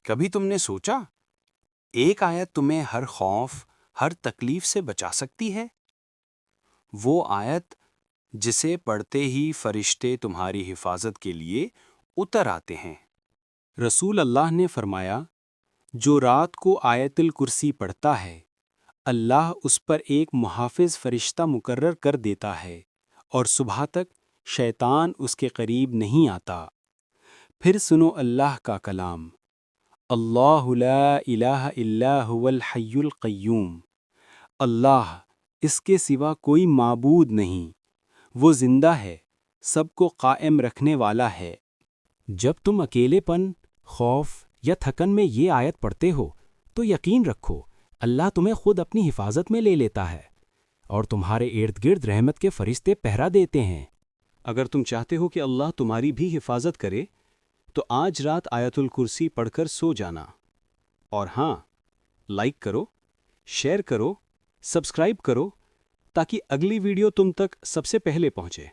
کبھی تم نے سوچا ایک آیت تمہیں ہر خوف، ہر تکلیف سے بچا سکتی ہے؟ وہ آیت جسے پڑھتے ہی فرشتے تمہاری حفاظت کے لیے اتر آتے ہیں۔ رسول اللہ نے فرمایا، جو رات کو آیت الکرسی پڑھتا ہے، اللہ اس پر ایک محافظ فرشتہ مقرر کر دیتا ہے اور صبح تک شیطان اس کے قریب نہیں آتا۔ پھر سنو اللہ کا کلام، اللہ لا الہ الا هو الحی القیوم، اللہ اس کے سوا کوئی معبود نہیں، وہ زندہ ہے، سب کو قائم رکھنے والا ہے۔ جب تم اکیلے پن، خوف یا تھکن میں یہ آیت پڑھتے ہو تو یقین رکھو اللہ تمہیں خود اپنی حفاظت میں لے لیتا ہے اور تمہارے ارد گرد رحمت کے فرشتے پہرا دیتے ہیں۔ اگر تم چاہتے ہو کہ اللہ تمہاری بھی حفاظت کرے تو آج رات آیت الکرسی پڑھ کر سو جانا، اور ہاں، لائک کرو، شیئر کرو، سبسکرائب کرو تاکہ اگلی ویڈیو تم تک سب سے پہلے پہنچے۔